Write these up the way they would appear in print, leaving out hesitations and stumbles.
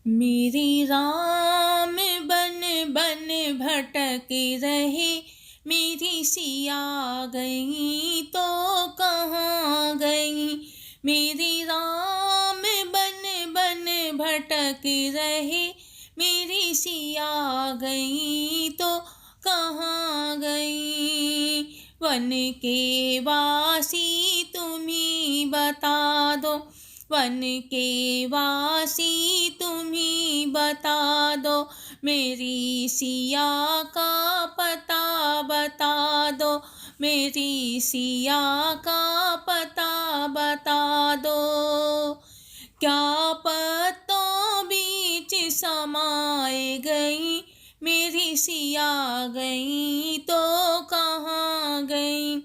मेरी राम बन बन भटक रहे, मेरी सिया गई तो कहाँ गई। मेरी राम बन बन भटक रहे, मेरी सिया गई तो कहाँ गई। वन के वासी तुम्ही बता दो, वन के वासी तुम्ही बता दो, मेरी सिया का पता बता दो, मेरी सिया का पता बता दो। क्या पत्तों बीच समाए गई, मेरी सिया गई तो कहाँ गई।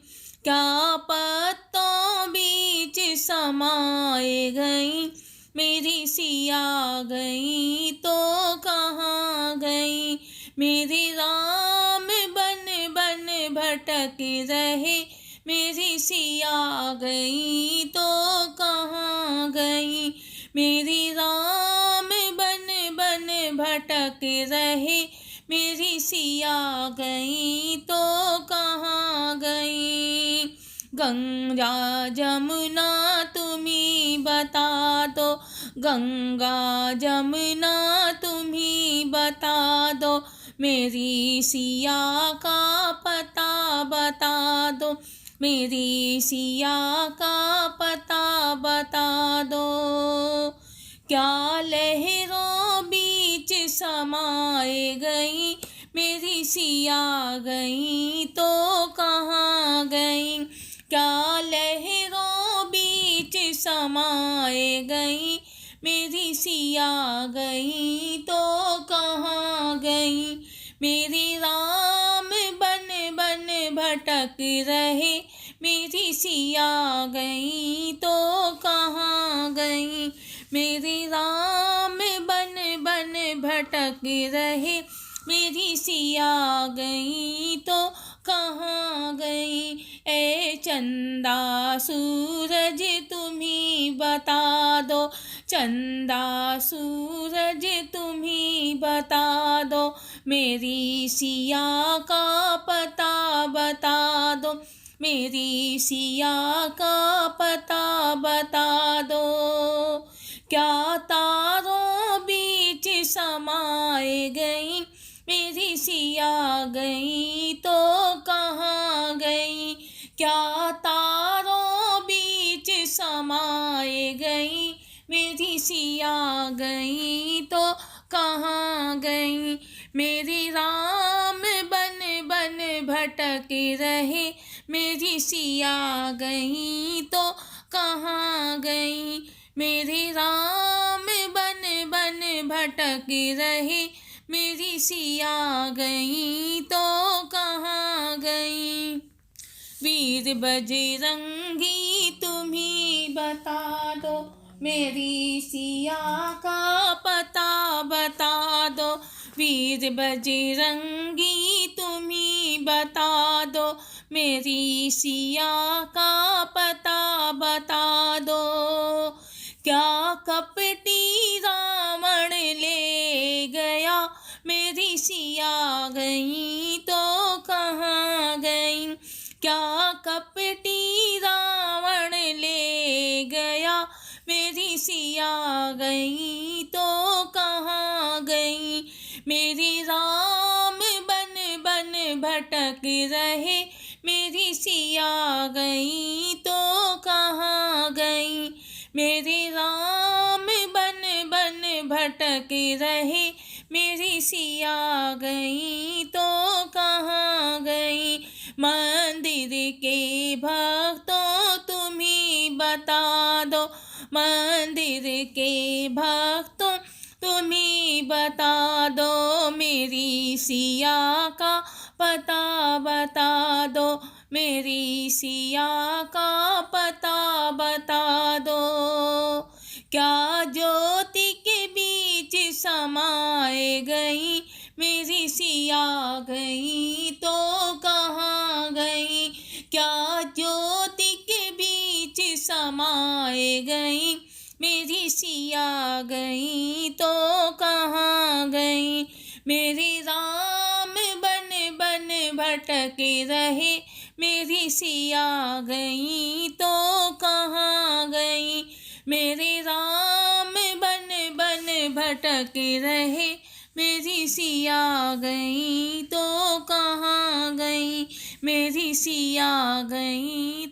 क्या पत्तों बीच समाए गई, मेरी सिया गई तो कहाँ गई। मेरी राम बन बन भटक रहे, मेरी सिया गई तो कहाँ गई। मेरी राम बन बन भटक रहे, मेरी सिया गई तो कहाँ गई। गंगा जमुना तुम्ही बता दो, गंगा जमुना तुम्ही बता दो, मेरी सिया का पता बता दो, मेरी सिया का पता बता दो। क्या लहरों बीच समाए गई, मेरी सिया गई तो कहाँ गई। क्या लहरों बीच समाए गई, मेरी सिया गई तो कहाँ गई। मेरी राम बन बन भटक रहे, मेरी सिया गई तो कहाँ गई। मेरी राम बन बन भटक रहे, मेरी सिया गई तो कहाँ गई। ए चंदा सूरज तुम्ही बता दो, चंदा सूरज तुम्ही बता दो, मेरी सिया का पता बता दो, मेरी सिया का पता बता दो। क्या तारों बीच समाए गई, मेरी सिया गई तो कहाँ गई। क्या तारों बीच समाए गई, मेरी सिया गई तो कहाँ गई। मेरी राम बन बन भटक रहे, मेरी सिया गई तो कहाँ गई। मेरी राम बन बन भटक रहे, मेरी सिया गई तो कहाँ गई। वीर बजरंगी तुम्ही बता दो, मेरी सिया का पता बता दो, वीर बजरंगी तुम्ही बता दो, मेरी सिया का पता बता दो। क्या कपटी रावण ले गया, मेरी सिया गई तो कहाँ गई। क्या कपटी रावण ले गया, मेरी सिया गई तो कहाँ गई। मेरी राम बन बन भटक रहे, मेरी सिया गई तो कहाँ गई। मेरी राम बन बन भटक रहे, मेरी सिया गई तो कहाँ गई। मंदिर के भक्तों तुम्ही बता दो, मंदिर के भक्तों तुम्ही बता दो, मेरी सिया का पता बता दो, मेरी सिया का पता बता दो। क्या ज्योति के बीच समाए गई, मेरी सिया गई तो कहाँ गई। क्या ज्योति के बीच समाए गई, मेरी सिया गई तो कहाँ गई। मेरे राम बन बन भटके रहे, मेरी सिया गई तो कहाँ गई। मेरे राम बन बन भटके रहे, मेरी सिया गई तो कहाँ गई। मेरी सिया गई